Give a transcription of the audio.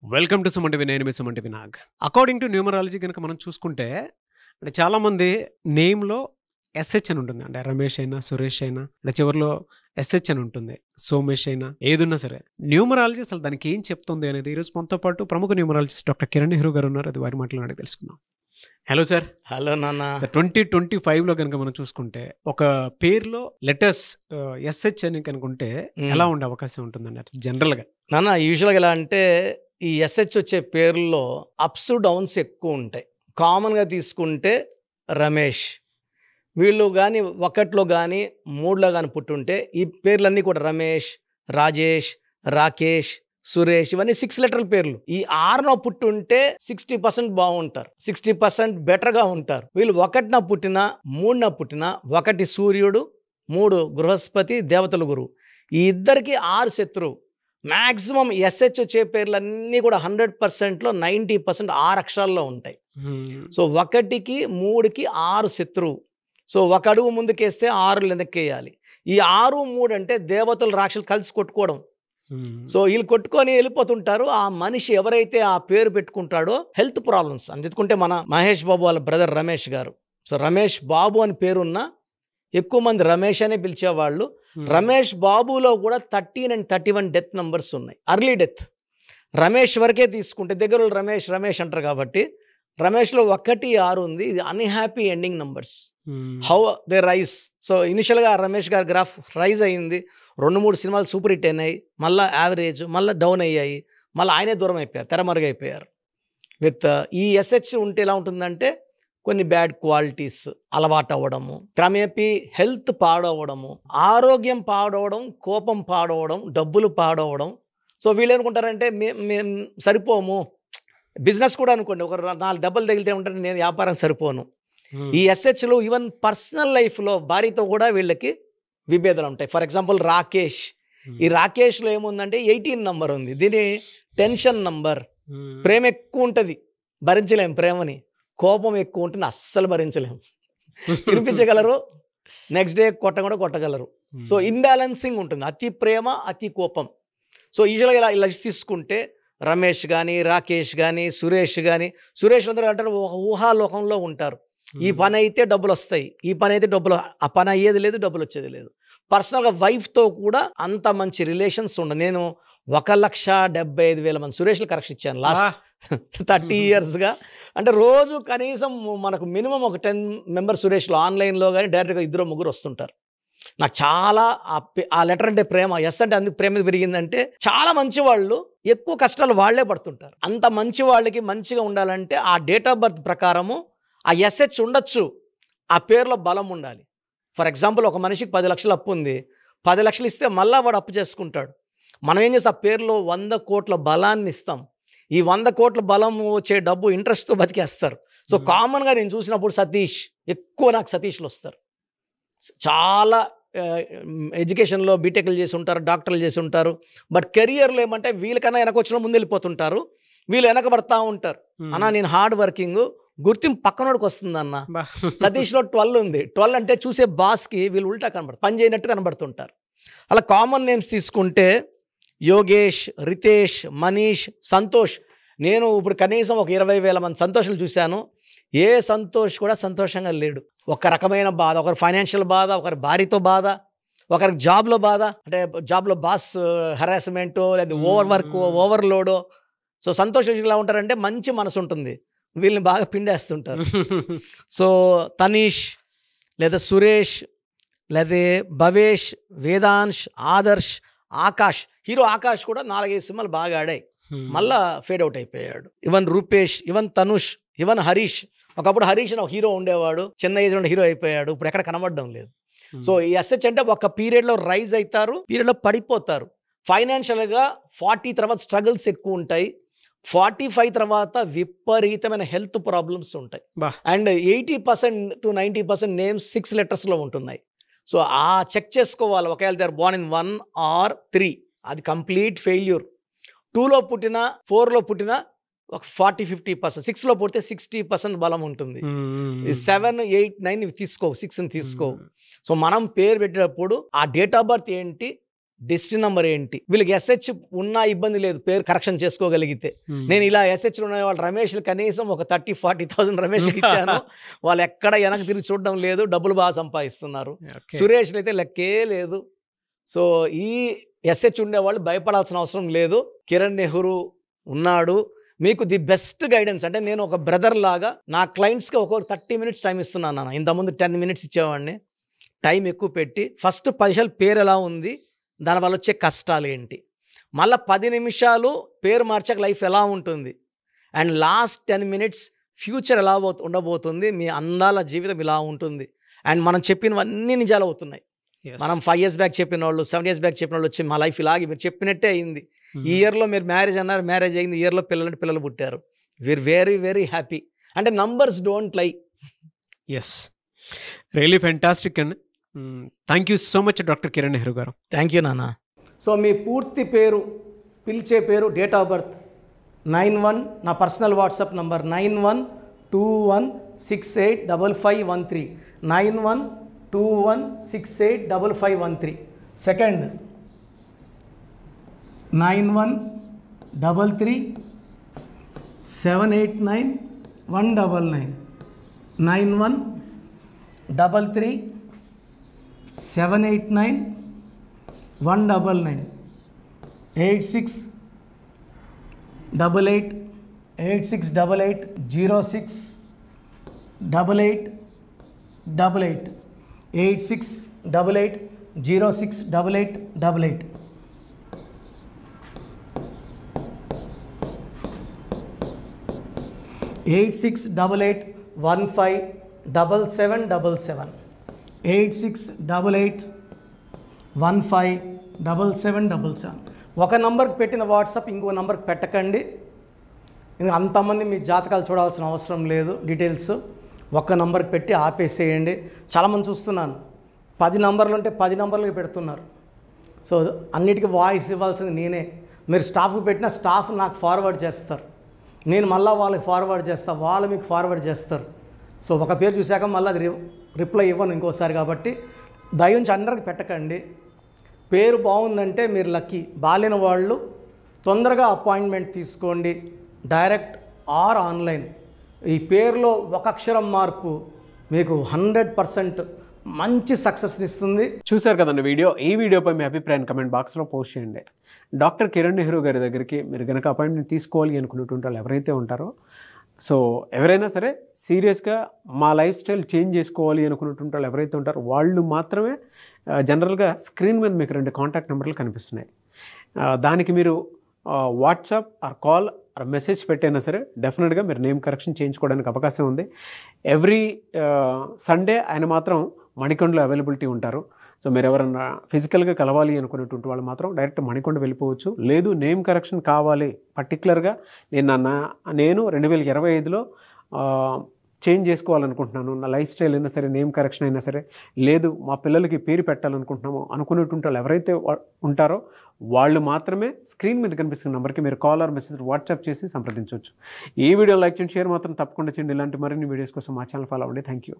Welcome to Suman TV. నేను మీ Suman TV Nag. According to numerology కనుక మనం చూసుకుంటే అంటే చాలామంది నేమ్లో ఎస్హెచ్ అని ఉంటుంది. అంటే రమేష్ అయినా సురేష్ అయినా అంటే చివరిలో ఎస్హెచ్ అని ఉంటుంది. సోమేష్ అయినా ఏదున్నా సరే న్యూమరాలజీ అసలు దానికి ఏం చెప్తుంది అనేది ఈరోజు మనతో పాటు ప్రముఖ న్యూమరాలజిస్ట్ డాక్టర్ కిరణ్ నెహ్రూ గారు ఉన్నారు. అది వారి మాటలు అడిగి తెలుసుకుందాం. Hello sir. హలో నాన్న. 2025లో కనుక మనం చూసుకుంటే ఒక పేరులో లెటర్స్ ఎస్హెచ్ అని కనుకుంటే ఎలా ఉండే అవకాశం ఉంటుందండి అట్లా జనరల్గా? నాన్న యూజువల్గా ఎలా అంటే ఈ ఎస్హెచ్ వచ్చే పేర్లలో అప్స్ డౌన్స్ ఎక్కువ ఉంటాయి. కామన్గా తీసుకుంటే రమేష్, వీళ్ళు కానీ ఒకటిలో కానీ మూడులో కానీ పుట్టుంటే ఈ పేర్లన్నీ కూడా రమేష్, రాజేష్, రాకేష్, సురేష్ ఇవన్నీ 6 లెటర్ల పేర్లు. ఈ 6నో పుట్టుంటే 60% బాగుంటారు, 60% బెటర్గా ఉంటారు. వీళ్ళు ఒకటిన పుట్టినా 3న పుట్టినా, 1 సూర్యుడు, 3 బృహస్పతి దేవతల గురువు, ఈ ఇద్దరికి 6 శత్రువు. మ్యాక్సిమం ఎస్హెచ్ వచ్చే పేర్లన్నీ కూడా 100%లో 90% 6 అక్షరాల్లో ఉంటాయి. సో 1కి 3కి 6 శత్రువు. సో 1 అడుగు ముందుకేస్తే 6 వెనక్కేయాలి. ఈ 6, 3 అంటే దేవతలు రాక్షసులు కలిసి కొట్టుకోవడం. సో వీళ్ళు కొట్టుకొని వెళ్ళిపోతుంటారు. ఆ మనిషి ఎవరైతే ఆ పేరు పెట్టుకుంటాడో హెల్త్ ప్రాబ్లమ్స్ అందుకుంటే మన మహేష్ బాబు వాళ్ళ బ్రదర్ రమేష్ గారు. సో రమేష్ బాబు అని పేరున్న ఎక్కువ మంది రమేష్ అనే పిలిచేవాళ్ళు. రమేష్ బాబులో కూడా 13 and 31 డెత్ నెంబర్స్ ఉన్నాయి. Early death. రమేష్ వరకే తీసుకుంటే దగ్గర రమేష్ రమేష్ అంటారు కాబట్టి రమేష్లో 1, 6 ఉంది. ఇది unhappy ending numbers. How they rise. So ఇనిషియల్గా రమేష్ గారి గ్రాఫ్ రైజ్ అయ్యింది. 2-3 సినిమాలు సూపర్ హిట్ అయినాయి, మళ్ళీ యావరేజ్, మళ్ళీ డౌన్ అయ్యాయి, మళ్ళీ ఆయనే దూరం అయిపోయారు, తెరమరుగైపోయారు. విత్ ఈ ఎస్హెచ్ ఉంటే ఎలా ఉంటుందంటే కొన్ని బ్యాడ్ క్వాలిటీస్ అలవాటు అవ్వడము, క్రమేపీ హెల్త్ పాడవడము, ఆరోగ్యం పాడవడం, కోపం పాడవడం, డబ్బులు పాడవడం. సో వీళ్ళు ఏమనుకుంటారంటే మేము సరిపోము. బిజినెస్ కూడా అనుకోండి, ఒక 4 దెబ్బలు తగిలితే ఉంటారు, నేను వ్యాపారం సరిపోను. ఈ ఎస్హెచ్లు ఈవెన్ పర్సనల్ లైఫ్లో భార్యతో కూడా వీళ్ళకి విభేదాలు ఉంటాయి. For example Rakesh. ఈ రాకేష్లో ఏముందంటే 18 నంబర్ ఉంది. దీని టెన్షన్ నంబర్. ప్రేమ ఎక్కువ ఉంటుంది, భరించలేం ప్రేమని. కోపం ఎక్కువ ఉంటుంది, అస్సలు భరించలేము. వినిపించగలరు, నెక్స్ట్ డే కూడా కొట్టగలరు. సో ఇన్బ్యాలెన్సింగ్ ఉంటుంది, అతి ప్రేమ అతి కోపం. సో యూజువల్గా ఇలా తీసుకుంటే రమేష్ కానీ, రాకేష్ కానీ, సురేష్ కానీ, సురేష్ అందరూ అంటారు ఒక ఊహాలోకంలో ఉంటారు. ఈ పని అయితే డబ్బులు వస్తాయి, ఈ పని అయితే డబ్బులు, ఆ పని అయ్యేది లేదు, డబ్బులు వచ్చేది లేదు. పర్సనల్గా వైఫ్తో కూడా అంత మంచి రిలేషన్స్ ఉండదు. నేను 1,75,000 మంది సురేష్లు కరెక్షన్ ఇచ్చాను లాస్ట్ 30 ఇయర్స్గా. అంటే రోజు కనీసం మనకు మినిమం ఒక 10 మెంబర్స్ సురేష్లో ఆన్లైన్లో కానీ డైరెక్ట్గా 2-3 వస్తుంటారు. నాకు చాలా ఆ లెటర్ అంటే ప్రేమ. ఎస్ అంటే అందుకు ప్రేమ పెరిగిందంటే చాలా మంచి వాళ్ళు ఎక్కువ కష్టాలు వాళ్లే పడుతుంటారు. అంత మంచి వాళ్ళకి మంచిగా ఉండాలంటే ఆ డేట్ ఆఫ్ బర్త్ ప్రకారము ఆ ఎస్హెచ్ ఉండొచ్చు, ఆ పేరులో బలం ఉండాలి. ఫర్ ఎగ్జాంపుల్ ఒక మనిషికి 10 లక్షలు అప్పు ఉంది, 10 లక్షలు ఇస్తే మళ్ళా వాడు అప్పు చేసుకుంటాడు. మనం ఏం చేస్తాం, ఆ పేరులో 100 కోట్ల బలాన్ని ఇస్తాం. ఈ 100 కోట్ల బలం వచ్చే డబ్బు ఇంట్రెస్ట్తో బతికేస్తారు. సో కామన్గా నేను చూసినప్పుడు సతీష్, ఎక్కువ నాకు సతీష్లు వస్తారు. చాలా ఎడ్యుకేషన్లో బీటెక్లు చేసి ఉంటారు, డాక్టర్లు చేసి ఉంటారు. బట్ కెరియర్లో ఏమంటే వీళ్ళకన్నా వెనక వచ్చిన ముందు వెళ్ళిపోతుంటారు, వీళ్ళు వెనక పడతా ఉంటారు. అన్న నేను హార్డ్ వర్కింగ్, గుర్తింపు పక్కనోడికి వస్తుంది అన్న. సతీష్లో 12 ఉంది. 12 అంటే చూసే బాస్కి వీళ్ళు ఉల్టా కనబడతారు, పని చేయనట్టు కనబడుతుంటారు. అలా కామన్ నేమ్స్ తీసుకుంటే యోగేష్, రితేష్, మనీష్, సంతోష్. నేను ఇప్పుడు కనీసం ఒక 20,000 మంది సంతోషాలు చూశాను. ఏ సంతోష్ కూడా సంతోషంగా లేడు. ఒక రకమైన బాధ, ఒకరి ఫైనాన్షియల్ బాధ, ఒకరి భార్యతో బాధ, ఒకరికి జాబ్లో బాధ, అంటే జాబ్లో బాస్ హెరాస్మెంటో లేదా ఓవర్ వర్క్, ఓవర్లోడో. సో సంతోష్ ఎలా ఉంటారంటే మంచి మనసు ఉంటుంది, వీళ్ళని బాగా పిండేస్తుంటారు. సో తనీష్ లేదా సురేష్ లేదా భవేష్, వేదాంశ్, ఆదర్శ్, ఆకాష్. హీరో ఆకాష్ కూడా 4-5 సినిమాలు బాగా ఆడాయి, మళ్ళా ఫేడ్ అవుట్ అయిపోయాడు. Even Rupesh, even Tanush, even Harish. ఒకప్పుడు హరీష్ అని ఒక హీరో ఉండేవాడు, చిన్న ఏజ్ నుండి హీరో అయిపోయాడు, ఇప్పుడు ఎక్కడ కనబడడం లేదు. సో ఈ ఎస్హెచ్ అంటే ఒక పీరియడ్లో రైజ్ అవుతారు, పీరియడ్లో పడిపోతారు. ఫైనాన్షియల్గా 40 తర్వాత స్ట్రగుల్స్ ఎక్కువ ఉంటాయి, 45 తర్వాత విపరీతమైన హెల్త్ ప్రాబ్లమ్స్ ఉంటాయి. అండ్ 80% to 90% నేమ్స్ 6 లెటర్స్లో ఉంటున్నాయి. సో ఆ చెక్ చేసుకోవాలి. ఒకవేళ they are born in 1 or 3, అది కంప్లీట్ ఫెయిల్యూర్. 2లో పుట్టినా 4లో పుట్టినా ఒక 40-50%, 6లో పుడితే 60% బలం ఉంటుంది. 7, 8, 9 తీసుకో, 6 తీసుకో. సో మనం పేరు పెట్టేటప్పుడు ఆ డేట్ ఆఫ్ బర్త్ ఏంటి, డెస్టినీ నెంబర్ ఏంటి, వీళ్ళకి ఎస్హెచ్ ఉన్నా ఇబ్బంది లేదు పేరు కరెక్షన్ చేసుకోగలిగితే. నేను ఇలా ఎస్హెచ్లు ఉన్న వాళ్ళు రమేష్లు కనీసం ఒక 30,000-40,000 రమేష్కి ఇచ్చాను. వాళ్ళు ఎక్కడ వెనక్కి తిరిగి చూడడం లేదు, డబ్బులు బాగా సంపాదిస్తున్నారు. సురేష్లు అయితే లెక్కే లేదు. సో ఈ ఎస్హెచ్ ఉండేవాళ్ళు భయపడాల్సిన అవసరం లేదు. కిరణ్ నెహ్రూ ఉన్నాడు, మీకు ది బెస్ట్ గైడెన్స్. అంటే నేను ఒక బ్రదర్ లాగా నా క్లయింట్స్కి ఒక్కొక్క 30 minutes టైం ఇస్తున్నాను అన్న. ఇంతకుముందు 10 minutes ఇచ్చేవాడిని. టైం ఎక్కువ పెట్టి ఫస్ట్ 10 నిమిషాలు పేరు ఎలా ఉంది, దానివల్ల వచ్చే కష్టాలు ఏంటి, మళ్ళీ 10 నిమిషాలు పేరు మార్చాక లైఫ్ ఎలా ఉంటుంది, అండ్ లాస్ట్ 10 minutes ఫ్యూచర్ ఎలా ఉండబోతుంది, మీ అందాల జీవితం ఇలా ఉంటుంది. అండ్ మనం చెప్పినవన్నీ నిజాలు అవుతున్నాయి. మనం 5 years బ్యాక్ చెప్పిన వాళ్ళు, 7 years బ్యాక్ చెప్పిన వాళ్ళు వచ్చి మా లైఫ్ ఇలాగే మీరు చెప్పినట్టే అయింది. ఈ ఇయర్లో మీరు మ్యారేజ్ అన్నారు, మ్యారేజ్ అయింది. ఈ ఇయర్లో పిల్లలు పుట్టారు. We are very very happy. అంటే numbers don't lie. Yes, really fantastic and thank you so much doctor Kiran Nehru garu. Thank you నాన్న. సో మీ పూర్తి పేరు, పిలిచే పేరు, డేట్ ఆఫ్ బర్త్ 91, నా పర్సనల్ వాట్సాప్ నంబర్ 9121685513, 9121685513. సెకండ్ 9133789199, 9133789199, 868886880688, 8688068888. 8688157777, 8688157777. ఒక నంబర్కి పెట్టిన వాట్సాప్ ఇంకో నంబర్కి పెట్టకండి. ఇంకా అంతమంది మీ జాతకాలు చూడాల్సిన అవసరం లేదు. డీటెయిల్స్ ఒక్క నంబర్కి పెట్టి ఆపేసేయండి. చాలామంది చూస్తున్నాను 10 నంబర్లు ఉంటే 10 నంబర్లకి పెడుతున్నారు. సో అన్నిటికీ వాయిస్ ఇవ్వాల్సింది నేనే. మీరు స్టాఫ్కి పెట్టిన స్టాఫ్ నాకు ఫార్వర్డ్ చేస్తారు, నేను మళ్ళీ వాళ్ళకి ఫార్వర్డ్ చేస్తాను, వాళ్ళు మీకు ఫార్వర్డ్ చేస్తారు. సో ఒక పేరు చూశాక మళ్ళీ అది రిప్లై ఇవ్వను ఇంకోసారి. కాబట్టి దయించి అందరికి పెట్టకండి. పేరు బాగుందంటే మీరు లక్కీ. బాలేని వాళ్ళు తొందరగా అపాయింట్మెంట్ తీసుకోండి, డైరెక్ట్ ఆర్ ఆన్లైన్. ఈ పేరులో ఒక అక్షరం మార్పు మీకు 100% మంచి సక్సెస్ని ఇస్తుంది. చూశారు కదండి వీడియో. ఈ వీడియోపై మీ అభిప్రాయాన్ని కమెంట్ బాక్స్లో పోస్ట్ చేయండి. డాక్టర్ కిరణ్ నెహ్రూ గారి దగ్గరికి మీరు కనుక అపాయింట్మెంట్ తీసుకోవాలి అనుకునేటువంటి వాళ్ళు ఎవరైతే ఉంటారో, సో ఎవరైనా సరే సీరియస్గా మా లైఫ్ స్టైల్ చేంజ్ చేసుకోవాలి అనుకునేటువంటి వాళ్ళు ఎవరైతే ఉంటారో వాళ్ళు మాత్రమే జనరల్గా స్క్రీన్ మీద మీకు 2 కాంటాక్ట్ నెంబర్లు కనిపిస్తున్నాయి. దానికి మీరు WhatsApp or call or message పెట్టైనా సరే డెఫినెట్గా మీరు నేమ్ కరెక్షన్ చేయించుకోవడానికి అవకాశం ఉంది. ఎవ్రీ సండే ఆయన మాత్రం మణికొండలో అవైలబిలిటీ ఉంటారు. సో మీరు ఎవరన్నా ఫిజికల్గా కలవాలి అనుకునేటువంటి వాళ్ళు మాత్రం డైరెక్ట్ మణికొండ వెళ్ళిపోవచ్చు. లేదు నేమ్ కరెక్షన్ కావాలి పర్టికులర్గా నేను 2025లో చేంజ్ చేసుకోవాలనుకుంటున్నాను, నా లైఫ్ స్టైల్ అయినా సరే నేమ్ కరెక్షన్ అయినా సరే, లేదు మా పిల్లలకి పేరు పెట్టాలనుకుంటున్నాము అనుకునేటువంటి వాళ్ళు ఎవరైతే ఉంటారో వాళ్ళు మాత్రమే స్క్రీన్ మీద కనిపిస్తున్న నెంబర్కి మీరు కాల్ ఆర్ మెసేజ్ వాట్సాప్ చేసి సంప్రదించవచ్చు. ఈ వీడియో లైక్ చేయండి, షేర్ మాత్రం తప్పకుండా చేయండి. ఇలాంటి మరిన్ని వీడియోస్ కోసం మా ఛానల్ ఫాలో అవ్వండి. Thank you.